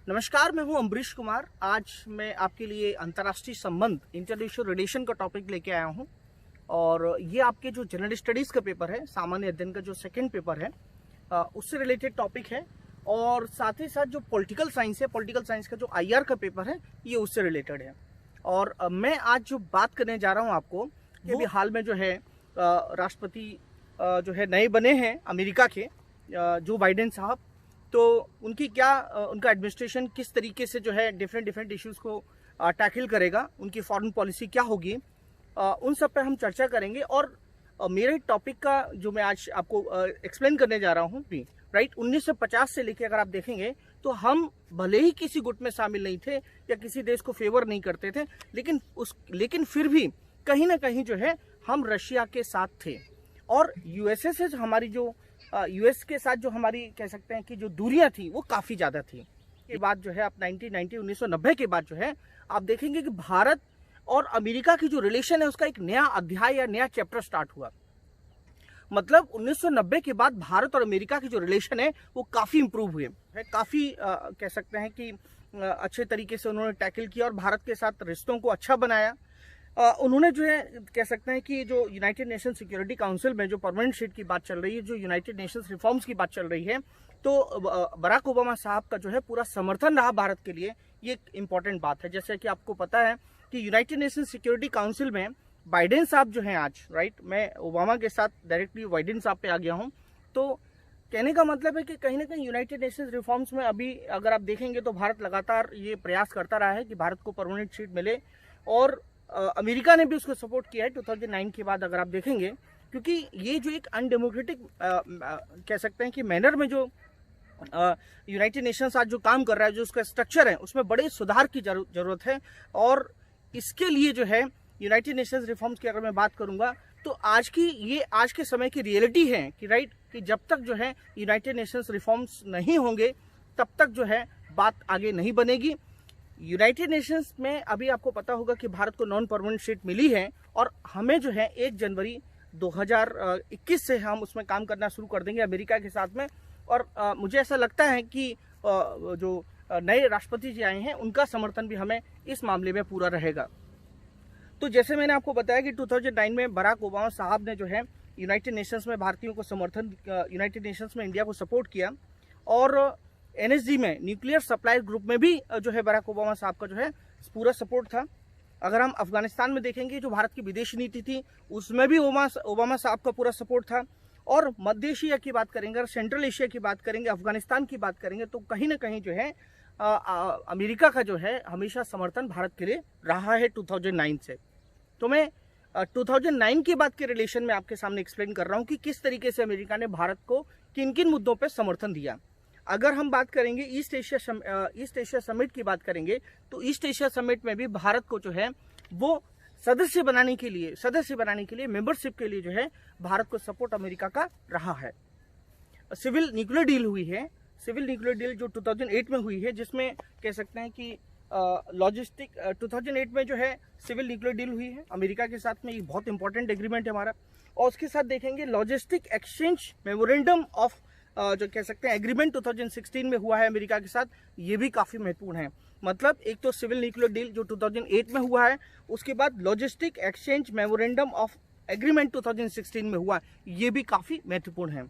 नमस्कार, मैं हूं अम्बरीश कुमार। आज मैं आपके लिए अंतर्राष्ट्रीय संबंध इंटरनेशनल रिलेशन का टॉपिक लेके आया हूं और ये आपके जो जनरल स्टडीज का पेपर है, सामान्य अध्ययन का जो सेकंड पेपर है, उससे रिलेटेड टॉपिक है। और साथ ही साथ जो पॉलिटिकल साइंस है, पॉलिटिकल साइंस का जो आईआर का पेपर है, ये उससे रिलेटेड है। और मैं आज जो बात करने जा रहा हूँ आपको, ये भी हाल में जो है राष्ट्रपति जो है नए बने हैं अमेरिका के, जो बाइडेन साहब। तो उनका एडमिनिस्ट्रेशन किस तरीके से जो है डिफरेंट इश्यूज को टैकल करेगा, उनकी फॉरेन पॉलिसी क्या होगी, उन सब पे हम चर्चा करेंगे। और मेरे टॉपिक का जो मैं आज आपको एक्सप्लेन करने जा रहा हूँ भी, राइट, 1950 से लेके अगर आप देखेंगे तो हम भले ही किसी गुट में शामिल नहीं थे या किसी देश को फेवर नहीं करते थे, लेकिन फिर भी कहीं ना कहीं जो है हम रशिया के साथ थे। और यूएसए से हमारी जो यूएस के साथ जो हमारी कह सकते हैं कि जो दूरियां थी वो काफ़ी ज़्यादा थी। के बाद जो है आप 1990 के बाद जो है आप देखेंगे कि भारत और अमेरिका की जो रिलेशन है उसका एक नया अध्याय या नया चैप्टर स्टार्ट हुआ। मतलब 1990 के बाद भारत और अमेरिका की जो रिलेशन है वो काफ़ी इंप्रूव हुए है, काफ़ी कह सकते हैं कि अच्छे तरीके से उन्होंने टैकल किया और भारत के साथ रिश्तों को अच्छा बनाया। उन्होंने जो है कह सकते हैं कि जो यूनाइटेड नेशन सिक्योरिटी काउंसिल में जो परमानेंट सीट की बात चल रही है, जो यूनाइटेड नेशंस रिफॉर्म्स की बात चल रही है, तो बराक ओबामा साहब का जो है पूरा समर्थन रहा भारत के लिए। ये एक इम्पॉर्टेंट बात है। जैसे कि आपको पता है कि यूनाइटेड नेशन सिक्योरिटी काउंसिल में बाइडेन साहब जो हैं आज, राइट, मैं ओबामा के साथ डायरेक्टली बाइडेन साहब पे आ गया हूँ। तो कहने का मतलब है कि कहीं ना कहीं यूनाइटेड नेशंस रिफॉर्म्स में अभी अगर आप देखेंगे तो भारत लगातार ये प्रयास करता रहा है कि भारत को परमानेंट सीट मिले। और अमेरिका ने भी उसको सपोर्ट किया है 2009 के बाद अगर आप देखेंगे, क्योंकि ये जो एक अनडेमोक्रेटिक कह सकते हैं कि मैनर में जो यूनाइटेड नेशंस आज जो काम कर रहा है, जो उसका स्ट्रक्चर है, उसमें बड़े सुधार की जरूरत है। और इसके लिए जो है यूनाइटेड नेशंस रिफॉर्म्स की अगर मैं बात करूंगा तो आज के समय की रियलिटी है कि राइट, कि जब तक जो है यूनाइटेड नेशंस रिफॉर्म्स नहीं होंगे तब तक जो है बात आगे नहीं बनेगी। यूनाइटेड नेशंस में अभी आपको पता होगा कि भारत को नॉन परमानेंट सीट मिली है और हमें जो है 1 जनवरी 2021 से हम उसमें काम करना शुरू कर देंगे अमेरिका के साथ में। और मुझे ऐसा लगता है कि जो नए राष्ट्रपति जी आए हैं उनका समर्थन भी हमें इस मामले में पूरा रहेगा। तो जैसे मैंने आपको बताया कि 2009 में बराक ओबामा साहब ने जो है यूनाइटेड नेशंस में भारतीयों को समर्थन, यूनाइटेड नेशंस में इंडिया को सपोर्ट किया। और एनएसजी में, न्यूक्लियर सप्लाई ग्रुप में भी जो है बराक ओबामा साहब का जो है पूरा सपोर्ट था। अगर हम अफगानिस्तान में देखेंगे, जो भारत की विदेश नीति थी, उसमें भी ओबामा साहब का पूरा सपोर्ट था। और मध्य एशिया की बात करेंगे और सेंट्रल एशिया की बात करेंगे, अफगानिस्तान की बात करेंगे, तो कहीं ना कहीं जो है अमेरिका का जो है हमेशा समर्थन भारत के लिए रहा है 2009 से। तो मैं 2009 के बाद के रिलेशन में आपके सामने एक्सप्लेन कर रहा हूँ कि किस तरीके से अमेरिका ने भारत को किन किन मुद्दों पर समर्थन दिया। अगर हम बात करेंगे ईस्ट एशिया समिट की बात करेंगे, तो ईस्ट एशिया समिट में भी भारत को जो है वो सदस्य बनाने के लिए, मेंबरशिप के लिए जो है भारत को सपोर्ट अमेरिका का रहा है। सिविल न्यूक्लियर डील हुई है, सिविल न्यूक्लियर डील जो 2008 में हुई है, जिसमें कह सकते हैं कि लॉजिस्टिक 2008 में जो है सिविल न्यूक्लियर डील हुई है अमेरिका के साथ में। ये बहुत इंपॉर्टेंट एग्रीमेंट है हमारा। और उसके साथ देखेंगे लॉजिस्टिक एक्सचेंज मेमोरेंडम ऑफ जो कह सकते हैं एग्रीमेंट 2016 में हुआ है अमेरिका के साथ, ये भी काफ़ी महत्वपूर्ण है। मतलब एक तो सिविल न्यूक्लियर डील जो 2008 में हुआ है, उसके बाद logistic exchange memorandum of agreement 2016 में हुआ, ये भी काफ़ी महत्वपूर्ण है।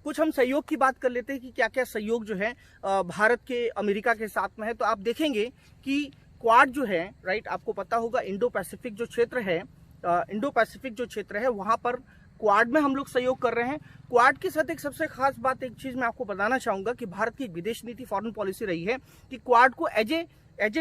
कुछ हम सहयोग की बात कर लेते हैं कि क्या क्या सहयोग जो है भारत के अमेरिका के साथ में है। तो आप देखेंगे कि क्वाड जो है, राइट, आपको पता होगा इंडो पैसिफिक जो क्षेत्र है, वहाँ पर क्वाड में हम लोग सहयोग कर रहे हैं। क्वाड के साथ एक सबसे खास बात, एक चीज मैं आपको बताना चाहूंगा कि भारत की विदेश नीति, फॉरेन पॉलिसी रही है कि क्वाड को एज ए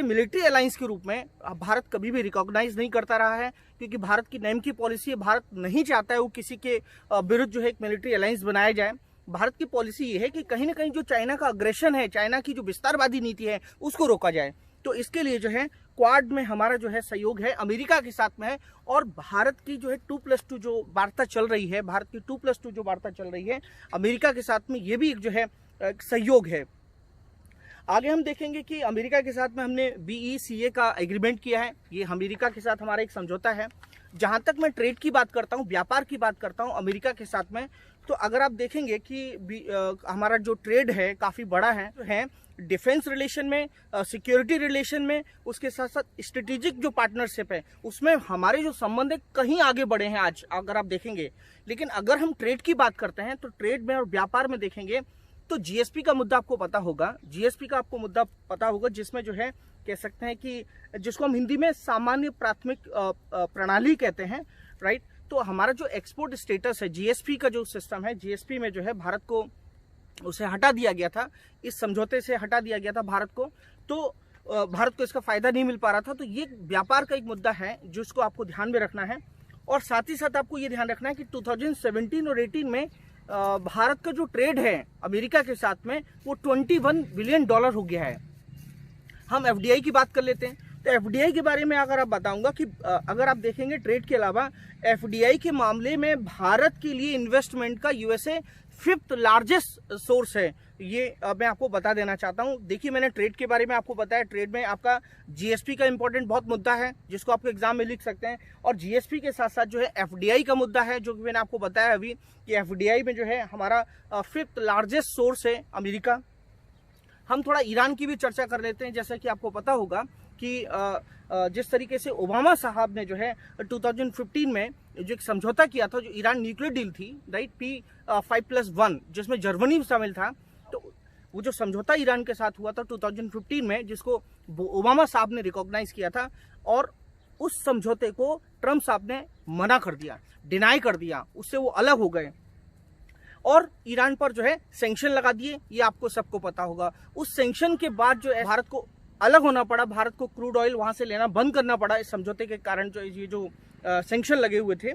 मिलिट्री अलायंस के रूप में भारत कभी भी रिकॉग्नाइज नहीं करता रहा है, क्योंकि भारत की नेम की पॉलिसी है, भारत नहीं चाहता है वो किसी के विरुद्ध जो है एक मिलिट्री अलायंस बनाया जाए। भारत की पॉलिसी ये है कि कहीं ना कहीं जो चाइना का अग्रेशन है, चाइना की जो विस्तारवादी नीति है, उसको रोका जाए। तो इसके लिए जो है क्वाड में हमारा जो है सहयोग है अमेरिका के साथ में है। और भारत की जो है 2+2 जो वार्ता चल रही है, भारत की 2+2 जो वार्ता चल रही है अमेरिका के साथ में, ये भी एक जो है सहयोग है। आगे हम देखेंगे कि अमेरिका के साथ में हमने BECA का एग्रीमेंट किया है। ये अमेरिका के साथ हमारा एक समझौता है। जहाँ तक मैं ट्रेड की बात करता हूँ, व्यापार की बात करता हूँ अमेरिका के साथ में, तो अगर आप देखेंगे कि हमारा जो ट्रेड है काफ़ी बड़ा है डिफेंस रिलेशन में, सिक्योरिटी रिलेशन में, उसके साथ साथ स्ट्रेटेजिक जो पार्टनरशिप है उसमें हमारे जो संबंध है कहीं आगे बढ़े हैं आज अगर आप देखेंगे। लेकिन अगर हम ट्रेड की बात करते हैं तो ट्रेड में और व्यापार में देखेंगे तो जीएसपी का मुद्दा आपको पता होगा, जीएसपी का आपको मुद्दा पता होगा, जिसमें जो है कह सकते हैं कि जिसको हम हिंदी में सामान्य प्राथमिक प्रणाली कहते हैं, राइट। तो हमारा जो एक्सपोर्ट स्टेटस है, जीएसपी का जो सिस्टम है, जीएसपी में जो है भारत को उसे हटा दिया गया था, इस समझौते से हटा दिया गया था भारत को, तो भारत को इसका फायदा नहीं मिल पा रहा था। तो ये व्यापार का एक मुद्दा है जिसको आपको ध्यान में रखना है। और साथ ही साथ आपको ये ध्यान रखना है कि 2017 और 18 में भारत का जो ट्रेड है अमेरिका के साथ में वो $21 बिलियन हो गया है। हम एफडीआई की बात कर लेते हैं, तो एफडीआई के बारे में अगर आप बताऊंगा कि अगर आप देखेंगे ट्रेड के अलावा एफडीआई के मामले में भारत के लिए इन्वेस्टमेंट का यूएसए 5th लार्जेस्ट सोर्स है। ये मैं आपको बता देना चाहता हूं। देखिए, मैंने ट्रेड के बारे में आपको बताया, ट्रेड में आपका जीएसपी का इंपॉर्टेंट बहुत मुद्दा है जिसको आपको एग्जाम में लिख सकते हैं, और जीएसपी के साथ साथ जो है एफडीआई का मुद्दा है, जो कि मैंने आपको बताया अभी कि एफडीआई में जो है हमारा 5th लार्जेस्ट सोर्स है अमेरिका। हम थोड़ा ईरान की भी चर्चा कर लेते हैं। जैसा कि आपको पता होगा कि जिस तरीके से ओबामा साहब ने जो है 2015 में जो एक समझौता किया था, जो ईरान न्यूक्लियर डील थी, राइट, P5+1, जिसमें जर्मनी शामिल था, तो वो जो समझौता ईरान के साथ हुआ था 2015 में, जिसको ओबामा साहब ने रिकॉग्नाइज किया था, और उस समझौते को ट्रम्प साहब ने मना कर दिया, डिनाई कर दिया, उससे वो अलग हो गए और ईरान पर जो है सैंक्शन लगा दिए। ये आपको सबको पता होगा। उस सैंक्शन के बाद जो है भारत को अलग होना पड़ा, भारत को क्रूड ऑयल वहां से लेना बंद करना पड़ा इस समझौते के कारण, जो ये जो सैंक्शन लगे हुए थे।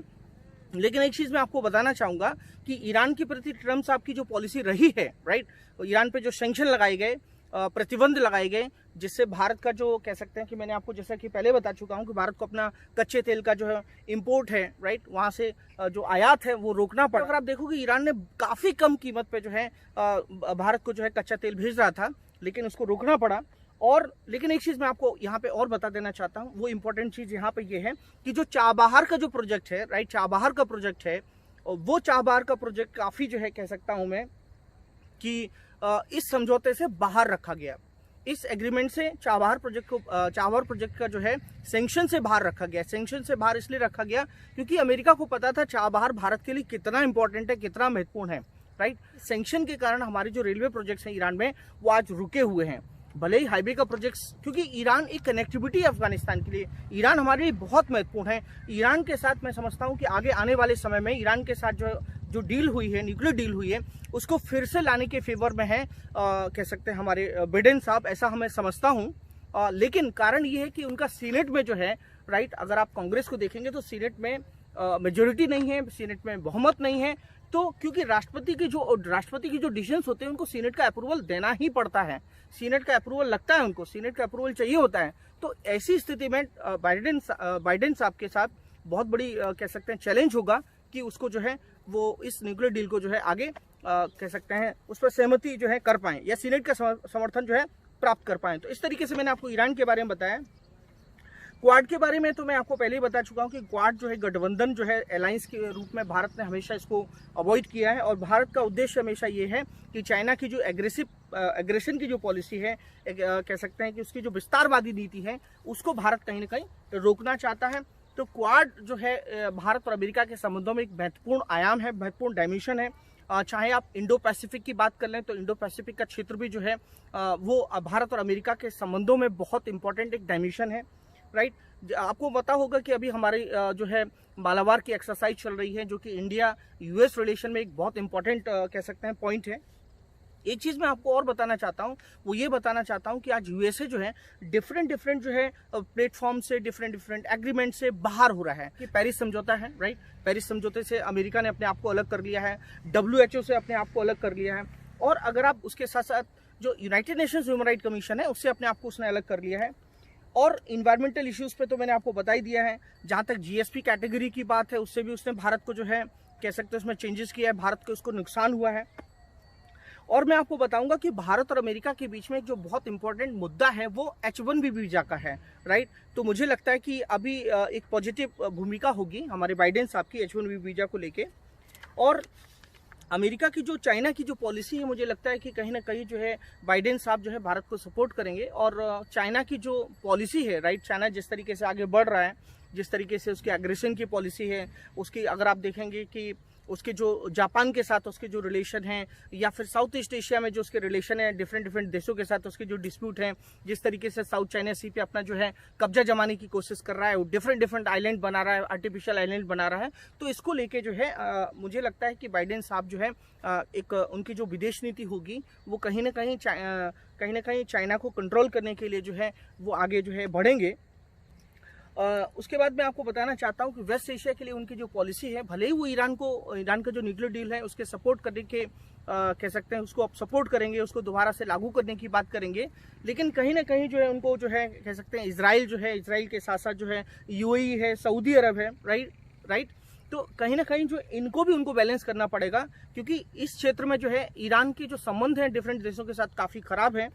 लेकिन एक चीज मैं आपको बताना चाहूंगा कि ईरान के प्रति ट्रम्प साहब की जो पॉलिसी रही है, राइट, ईरान पे जो सैंक्शन लगाए गए, प्रतिबंध लगाए गए, जिससे भारत का जो कह सकते हैं कि मैंने आपको जैसा कि पहले बता चुका हूं कि भारत को अपना कच्चे तेल का जो है इंपोर्ट है, राइट, वहां से जो आयात है वो रोकना पड़ा। अगर आप देखोगे ईरान ने काफी कम कीमत पे जो है भारत को जो है कच्चा तेल भेज रहा था, लेकिन उसको रोकना पड़ा। और लेकिन एक चीज मैं आपको यहाँ पे और बता देना चाहता हूँ, वो इंपॉर्टेंट चीज यहाँ पे ये है कि जो चाबहार का जो प्रोजेक्ट है, राइट, चाबहार का प्रोजेक्ट है, वो चाबहार का प्रोजेक्ट काफी जो है कह सकता हूं मैं कि इस समझौते से बाहर रखा गया। इस एग्रीमेंट से चाबहार प्रोजेक्ट का जो है सैंक्शन से बाहर रखा गया। सैंक्शन से बाहर इसलिए रखा गया क्योंकि अमेरिका को पता था चाबहार भारत के लिए कितना इंपॉर्टेंट है, कितना महत्वपूर्ण है, राइट। सैंक्शन के कारण हमारे जो रेलवे प्रोजेक्ट्स हैं ईरान में वो आज रुके हुए हैं। भले ही हाईवे का प्रोजेक्ट्स, क्योंकि ईरान एक कनेक्टिविटी है अफगानिस्तान के लिए, ईरान हमारे लिए बहुत महत्वपूर्ण है। ईरान के साथ मैं समझता हूं कि आगे आने वाले समय में ईरान के साथ जो डील हुई है, न्यूक्लियर डील हुई है, उसको फिर से लाने के फेवर में है कह सकते हैं हमारे बिडेन साहब, ऐसा हमें समझता हूं। लेकिन कारण ये है कि उनका सीनेट में जो है, राइट, अगर आप कांग्रेस को देखेंगे तो सीनेट में मेजोरिटी नहीं है, सीनेट में बहुमत नहीं है। तो क्योंकि राष्ट्रपति की जो डिसीजंस होते हैं उनको सीनेट का अप्रूवल देना ही पड़ता है, सीनेट का अप्रूवल लगता है उनको, सीनेट का अप्रूवल चाहिए होता है। तो ऐसी स्थिति में बाइडेन साहब के साथ बहुत बड़ी कह सकते हैं चैलेंज होगा कि उसको जो है वो इस न्यूक्लियर डील को जो है आगे कह सकते हैं उस पर सहमति जो है कर पाएं या सीनेट का समर्थन जो है प्राप्त कर पाएं। तो इस तरीके से मैंने आपको ईरान के बारे में बताया। क्वाड के बारे में तो मैं आपको पहले ही बता चुका हूं कि क्वाड जो है गठबंधन जो है अलायंस के रूप में भारत ने हमेशा इसको अवॉइड किया है, और भारत का उद्देश्य हमेशा ये है कि चाइना की जो एग्रेशन की जो पॉलिसी है, कह सकते हैं कि उसकी जो विस्तारवादी नीति है, उसको भारत कहीं ना कहीं रोकना चाहता है। तो क्वाड जो है भारत और अमेरिका के संबंधों में एक महत्वपूर्ण आयाम है, महत्वपूर्ण डायमेंशन है। चाहे आप इंडो पैसिफिक की बात कर लें तो इंडो पैसिफिक का क्षेत्र भी जो है वो भारत और अमेरिका के संबंधों में बहुत इंपॉर्टेंट एक डायमेंशन है, राइट। आपको पता होगा कि अभी हमारी जो है मालाबार की एक्सरसाइज चल रही है, जो कि इंडिया यूएस रिलेशन में एक बहुत इंपॉर्टेंट कह सकते हैं पॉइंट है। एक चीज मैं आपको और बताना चाहता हूं, वो ये बताना चाहता हूं कि आज यूएसए जो है डिफरेंट जो है प्लेटफॉर्म से, डिफरेंट एग्रीमेंट से बाहर हो रहा है। कि पेरिस समझौता है, राइट, पेरिस समझौते से अमेरिका ने अपने आप को अलग कर लिया है, WHO से अपने आप को अलग कर लिया है, और अगर आप उसके साथ साथ जो United Nations human right commission है उससे अपने आप को उसने अलग कर लिया है। और इन्वायरमेंटल इश्यूज पे तो मैंने आपको बता ही दिया है। जहां तक जीएसपी कैटेगरी की बात है, उससे भी उसने भारत को जो है कह सकते हैं उसमें चेंजेस किया है, भारत को उसको नुकसान हुआ है। और मैं आपको बताऊंगा कि भारत और अमेरिका के बीच में एक जो बहुत इंपॉर्टेंट मुद्दा है वो H1B वीजा का है, राइट। तो मुझे लगता है कि अभी एक पॉजिटिव भूमिका होगी हमारे बाइडेन साहब की H1B वीजा को लेके। और अमेरिका की जो चाइना की जो पॉलिसी है, मुझे लगता है कि कहीं ना कहीं जो है बाइडेन साहब जो है भारत को सपोर्ट करेंगे। और चाइना की जो पॉलिसी है, राइट, चाइना जिस तरीके से आगे बढ़ रहा है, जिस तरीके से उसकी एग्रेशन की पॉलिसी है, उसकी अगर आप देखेंगे कि उसके जो जापान के साथ उसके जो रिलेशन हैं, या फिर साउथ ईस्ट एशिया में जो उसके रिलेशन है डिफरेंट देशों के साथ, उसके जो डिस्प्यूट हैं, जिस तरीके से साउथ चाइना सी पे अपना जो है कब्जा जमाने की कोशिश कर रहा है, वो डिफरेंट आइलैंड बना रहा है, आर्टिफिशियल आइलैंड बना रहा है। तो इसको लेके जो है मुझे लगता है कि बाइडेन साहब जो है एक उनकी जो विदेश नीति होगी वो कहीं ना कहीं चाइना को कंट्रोल करने के लिए जो है वो आगे जो है बढ़ेंगे। उसके बाद मैं आपको बताना चाहता हूं कि वेस्ट एशिया के लिए उनकी जो पॉलिसी है, भले ही वो ईरान का जो न्यूक्लियर डील है उसके सपोर्ट करने के कह सकते हैं, उसको आप सपोर्ट करेंगे, उसको दोबारा से लागू करने की बात करेंगे, लेकिन कहीं ना कहीं जो है उनको जो है कह सकते हैं इजराइल के साथ साथ जो है यूएई है, सऊदी अरब है, राइट। तो कहीं ना कहीं जो उनको बैलेंस करना पड़ेगा, क्योंकि इस क्षेत्र में जो है ईरान के जो संबंध हैं डिफरेंट देशों के साथ काफ़ी खराब है।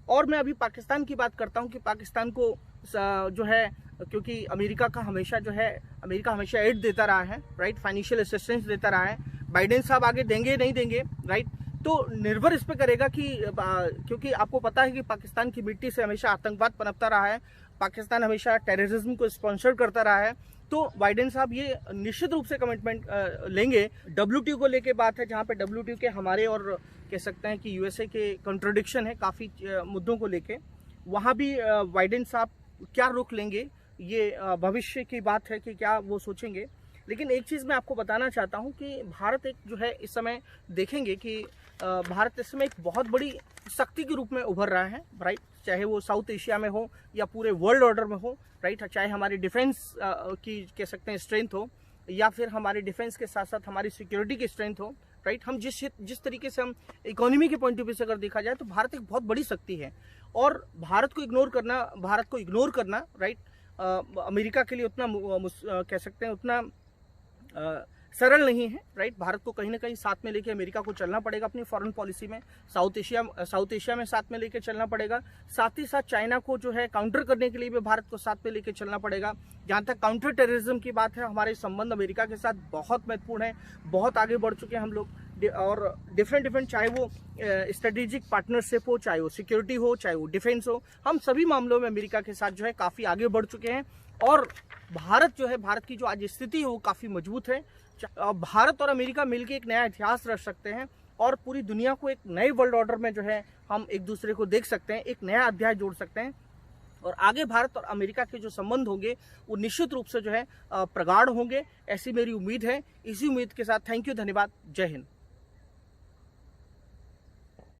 और मैं अभी पाकिस्तान की बात करता हूं कि पाकिस्तान को जो है, क्योंकि अमेरिका हमेशा एड देता रहा है, राइट, फाइनेंशियल असिस्टेंस देता रहा है। बाइडेन साहब आगे देंगे नहीं देंगे, राइट, तो निर्भर इस पे करेगा कि क्योंकि आपको पता है कि पाकिस्तान की मिट्टी से हमेशा आतंकवाद पनपता रहा है, पाकिस्तान हमेशा टेररिज्म को स्पॉन्सर करता रहा है। तो बाइडेन साहब ये निश्चित रूप से कमिटमेंट लेंगे। WTO को लेके बात है, जहाँ पे WTO के हमारे और कह सकते हैं कि USA के कंट्रोडिक्शन है काफ़ी मुद्दों को लेके, वहाँ भी बाइडेन साहब क्या रुख लेंगे ये भविष्य की बात है कि क्या वो सोचेंगे। लेकिन एक चीज़ मैं आपको बताना चाहता हूँ कि भारत एक जो है इस समय देखेंगे कि भारत इस समय एक बहुत बड़ी शक्ति के रूप में उभर रहा है, राइट, चाहे वो साउथ एशिया में हो या पूरे वर्ल्ड ऑर्डर में हो, राइट, चाहे हमारी डिफेंस की कह सकते हैं स्ट्रेंथ हो, या फिर हमारे डिफेंस के साथ साथ हमारी सिक्योरिटी की स्ट्रेंथ हो, राइट। हम जिस तरीके से हम इकोनॉमी के पॉइंट ऑफ व्यू से अगर देखा जाए तो भारत एक बहुत बड़ी शक्ति है, और भारत को इग्नोर करना, राइट, अमेरिका के लिए उतना कह सकते हैं उतना सरल नहीं है, राइट। भारत को कहीं ना कहीं साथ में लेके अमेरिका को चलना पड़ेगा अपनी फॉरेन पॉलिसी में, साउथ एशिया में साथ में लेके चलना पड़ेगा। साथ ही साथ चाइना को जो है काउंटर करने के लिए भी भारत को साथ में लेके चलना पड़ेगा। जहाँ तक काउंटर टेररिज्म की बात है, हमारे संबंध अमेरिका के साथ बहुत महत्वपूर्ण है, बहुत आगे बढ़ चुके हैं हम लोग, और डिफरेंट चाहे वो स्ट्रेटेजिक पार्टनरशिप हो, चाहे वो सिक्योरिटी हो, चाहे वो डिफेंस हो, हम सभी मामलों में अमेरिका के साथ जो है काफ़ी आगे बढ़ चुके हैं। और भारत की जो आज स्थिति है वो काफ़ी मजबूत है। भारत और अमेरिका मिलकर एक नया इतिहास रच सकते हैं, और पूरी दुनिया को एक नए वर्ल्ड ऑर्डर में जो है हम एक दूसरे को देख सकते हैं, एक नया अध्याय जोड़ सकते हैं। और आगे भारत और अमेरिका के जो संबंध होंगे वो निश्चित रूप से जो है प्रगाढ़ होंगे, ऐसी मेरी उम्मीद है। इसी उम्मीद के साथ थैंक यू, धन्यवाद, जय हिंद।